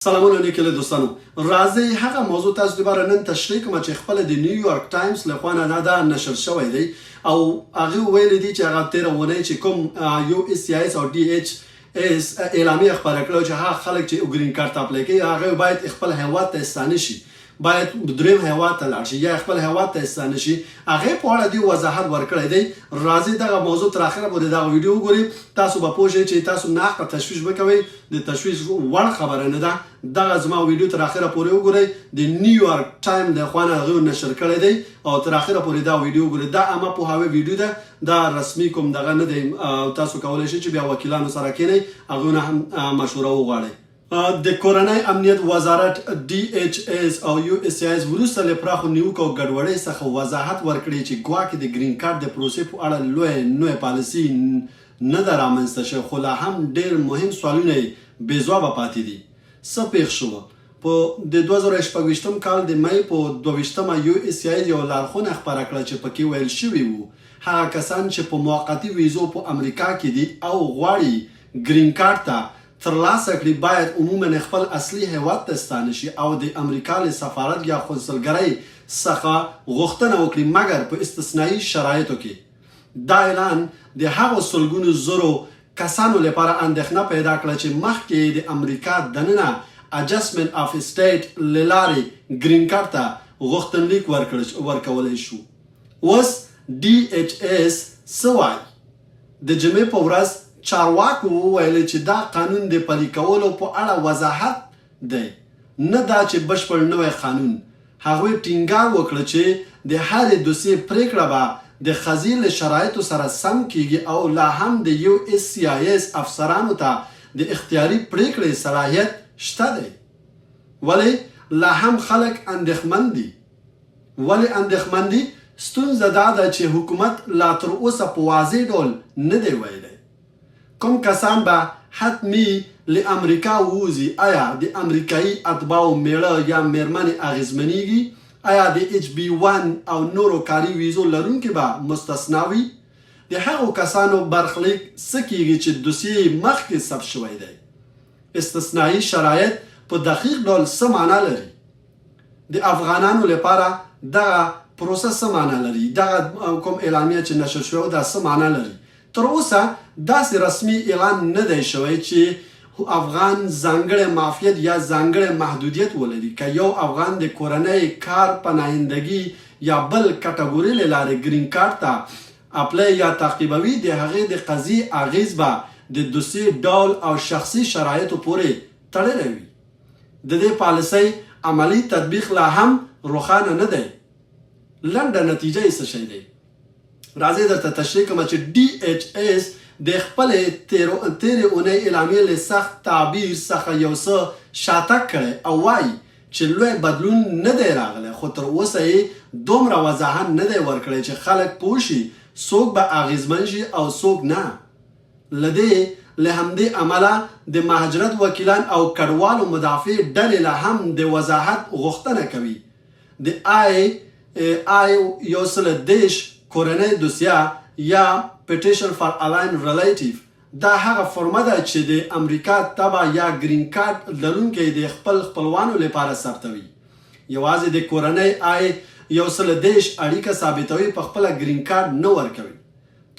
سلامونه لیکل دوستانو راځي هغه موضوع تاسو دوباره نن تشریح کوم چې خپل د نیویارک ټایمز له خوا نه دا نشر شوی دی او هغه ویل دي چې هغه تیر ونه چې کوم یو اس سی اس او ډي ایچ اس اعلامیه خبره کړو چې هغه خلک چې ګرین کارت اپلای کوي هغه باید خپل هیواد ته ستانه شي باید دریم هیواد ته لاړ شي یا خپل هیواد ته ستانه شي هغه په اړه دی وضاحت ورکړی دی راځي دغه موضوع تر اخره پورې دا ویډیو وګورئ تاسو به پوه شئ چې تاسو نه تشویش وکوي د تشویش وړ خبره نه ده دغه زما ویډیو تر اخره پورې وګورئ د نیویارک ټایم د خوانه غو نشر کړی دی او تر اخره پورې دا ویډیو وګورئ دا اما په هاوی ویډیو ده دا رسمي کوم دغه نه دی تاسو کولای شئ چې بیا وکیلانو سره کینئ هغه نه هم مشوره وغواړئ د کورنۍ امنیت وزارت ډي ایچ اس او یو اس سی اس وروسته له پراخو نیوکو او ګډوډۍ څخه وضاحت ورکړي چې ګواکې د ګرین کارت د پروسې په اړه نوې پالیسي نه ده رامنځته شوې خو لا هم ډېر مهم سوالونه یې بې ځوابه پاتې دي څه پېښ شوه په د 2016 کال د مۍ په 22 یو اس سی اس یو لارښوونه خپره کړه چې پکې ویل شوي وو هغه کسان چې په موقتي ویزو په امریکا کې دي او غواړي ګرین کارت ته ترلاسه کړي باید عموما خپل اصلي هیواد ته ستانه شي او د امریکا له سفارت یا قونسلګرۍ څخه غوښتنه وکړي مګر په استثنایي شرایطو کې دا اعلان د هغو سلګونو زرو کسانو لپاره اندېښنه پیدا کړه چې مخکې د امریکا دننه اجسټمنټ اف سټیټ له لارې ګرین کارت ته غوښتنلیک ورکولی شو اوس ډي ایچ اس څه وایي د جمعې په ورځ چارواکو وویل چې دا قانون د پلي کولو په اړه وضاحت دی نه دا چې بشپړ نوی قانون هغوی ټینګار وکړه چې د هرې دوسیې پریکړه به د ښځې له شرایطو سره سم کیږي او لا هم د یو اس سی اس افسرانو ته د اختیاري پریکړې صلاحیت شته دی ولې لا هم خلک اندېښمن دي ولې اندېښمن دي ستونزه دا ده چې حکومت لا تر اوسه په واضح ډول نه دی ویلی کوم کسان به حتمی له امریکا ووځي آیا د امریکایي اتباعو میړه یا میرمنې اغیزمنیږي آیا د ایچ بی 1 او نورو کاري ویزو لرونکي به مستثنا وي د هغو کسانو برخلیک څه کیږي چې دوسیې مخکې ثبت شوی دی استثنایي شرایط په دقیق ډول څه معنا لري د افغانانو لپاره دغه پروسه څه معنا لري دغه کوم اعلامیه چې نشر شوی دا څه معنا لري تر اوسه داسې رسمي اعلان نه دی شوی چې افغان ځانګړی معافیت یا ځانګړی محدودیت ولري که یو افغان د کورنۍ کار پناهندګي یا بل کټګوري له لارې ګرین کارت ته اپلای یا تعقیبوي د هغې د قضیې اغیز به د دوسیې ډول او شخصي شرایطو پورې تړلی وي د دې پالیسۍ عملي تطبیق لا هم روښانه نه دی لنډه نتیجه یې څه شی دی راځئ درته تشریح کوم چې ډي ایچ اس د خپلې تیرې اونۍ اعلامیې له سخت تعبیر څخه یو څه شاتګ کړی او وایي چې لوی بدلون نه دی راغلی خو تر اوسه یې دومره وضاحت نه دی ورکړی چې خلک پوه شي څوک به اغیزمن شي او څوک نه له همدې امله د مهاجرت وکیلان او کډوالو مدافع ډلې له هم د وضاحت غوښتنه کوي د یو سل دیش کورنۍ دوسیه یا پټیشن فار الاین ریلیټیو دا هغه فرمه ده چې د امریکا تبع یا ګرین کارت لرونکی د خپل خپلوانو لپاره ثبتوي یوازې د کورنۍ یو سل دیش اړیکه ثابتوي په خپله ګرین کارت نه ورکوي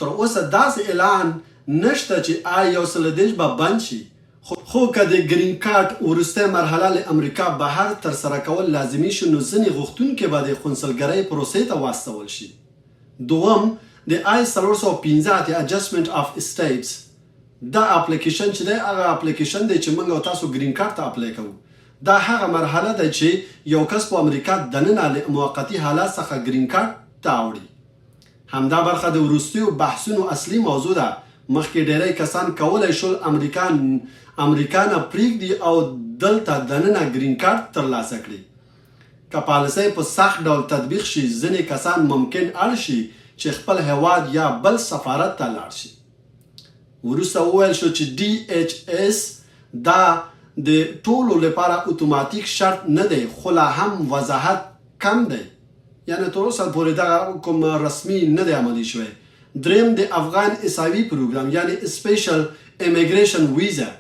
تر اوسه داسې اعلان نشته چې یو سل دیش به بند شي خو که د ګرین کارت وروستی مرحله له امریکا بهر ترسره کول لازمي شي نو ځینې غوښتونکي به د قونسلګرۍ پروسې ته واستول شي دوم د آی 315 اجسټمنټ اف سټیټس دا اپلیکیشن چې دی هغه اپلیکیشن دی چې موږ او تاسو ګرین کارت ته اپلای کوو دا هغه مرحله ده چې یو کس په امریکا دننه له موقتي حالات څخه ګرین کارت ته اوړي همدا برخه د وروستیو بحثونو اصلي موضوع ده مخکې ډیری کسان کولی شول امریکا نه پرېږدي او دلته دننه ګرین کارت ترلاسه کړي که پالیسۍ په سخت ډول تطبیق شي ځینې کسان ممکن اړ شي چې خپل هیواد یا بل سفارت ته لاړ شي وروسته وویل شو چې ډي ایچ اس دا د ټولو لپاره اتوماتیک شرط نه دی خو لا هم وضاحت کم دی یعنې تر اوسه پورې دغه کوم رسمي نه دی عملي شوی دریم د افغان اساوي پروګرام یعنې سپیشل امیګریشن ویزا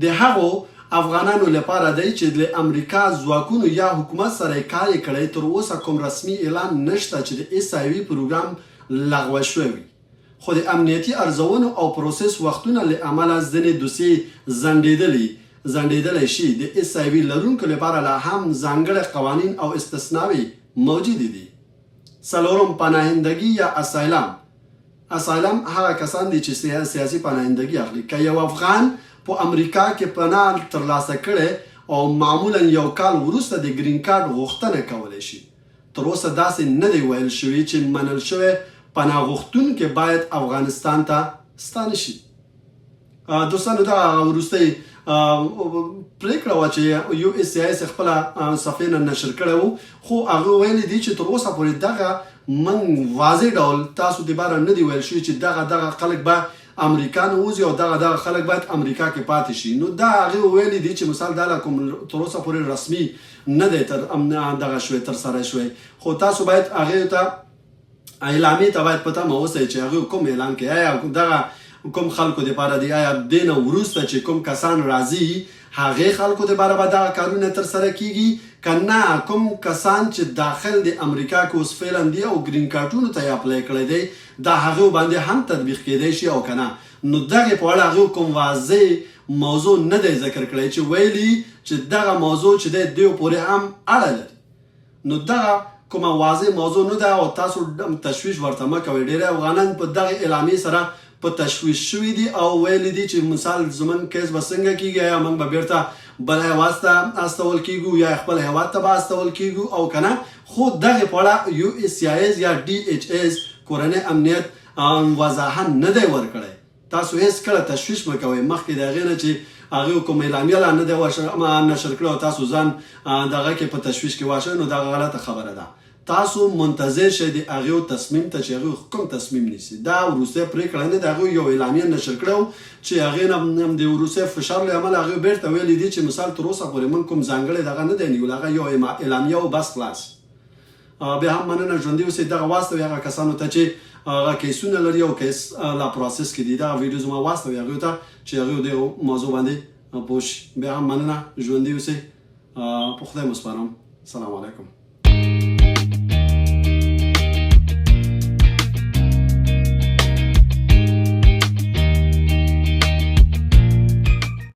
د هغو افغانانو لپاره دی چې له امریکا ځواکونو یا حکومت سره کار یې کړی تر اوسه کوم رسمي اعلان نشته چې د ایس آی وي پروګرام لغوه شوی وي خو د امنیتي ارزونو او پروسس وختونه له امله ځینې دوسیې ځنډېدلی شي د ایس آی وي لرونکو لپاره لا هم ځانګړي قوانین او استثناوي موجودې دي. څلورم پناهندګي یا اسایلم هغه کسان دي چې سیاسي پناهندګي اخلي. که یو افغان په امریکا کې پناه ترلاسه کړي او معمولا یو کال وروسته د گرین کارت غوښتنه کولی شي. تر اوسه داسې نه دی ویل شوي چې منل شوی پناه غوښتونکي باید افغانستان ته ستانه شي. دوستانو دا وروستی پریکړه وه چې یو اس سی آی خپله صفحې نه نشر کړی و خو هغه ویلي دي چې تر اوسه پورې دغه من واضح ډول تاسو دباره نه دی ویل شوي چې دغه خلک به امریکا نه وځي او دغه خلک باید امریکا کې پاتې شي. نو دا هغې ویلي دي چې مثال دا کوم تر اوسه پورې رسمي نه دی دغه شوی ترسره شوی خو تاسو باید هغې ته اعلامیې ته باید په تمه اوسئ چې هغې کوم اعلان کوي آیا دغه کوم خلکو دپاره دی آیا دې نه وروسته چې کوم کسان راځي هغې خلکو دپاره به دغه کارونه ترسره کیږي که نه کوم کسان چې داخل د امریکا کې اوس فعلا دي او گرین کارټونو ته یې اپلای کړی دی دا هغو باندې هم تطبیق کیدی شي او که نه نو دغې په اړه هغو کوم واضح موضوع نه دی ذکر کړی چې ویلي چې دغه موضوع چې دی دیو پورې هم اړه لري. نو دغه کومه واضح موضوع نه ده او تاسو تشویش ورته مه کوئ. ډېری افغانان په دغې اعلامیې سره په تشویش شوي دي او ویلي دي چې مثال زموږ کیس به څنګه کیږي یا موږ به بیرته بل هیواد ته استول کیږو یا خپل هیواد ته به استول کیږو او که نه خو دغې په اړه یو اس سی آی یا ډي ایچ ایس کورنۍ امنیت وضاحت نه دی ورکړی. تاسو هیڅ کله تشویش مه کوئ مخکې د هغې نه چې هغې کوم اعلامیه لا نه دی نشر کړی او تاسو ځان دغه کې په تشویش کې واچوئ نو دغه غلطه خبره ده. تاسو منتظر شئ د هغې تصمیم ته چې هغې کوم تصمیم نیسي. دا وروستی پرېکړه نه د هغوی یو اعلامیه نشر کړی چې هغې نه د وروستی فشار له امله هغوی بیرته ویلي دي چې مثال تر اوسه پورې موږ کوم ځانګړی دغه نه دی نیولی هغه یو اعلامیه و بس خلاص. بیا هم مننه ژوندي اوسئ. دغه واستوئ هغه کسانو ته چې هغه کیسونه لري او کیس لا پروسس کې دي دغه ویډیو زما واستوئ هغوی ته چې هغوی دغه موضوع باندې پوه شي. بیا هم مننه ژوندي اوسئ. په خدای مو سپارم. السلام علیکم.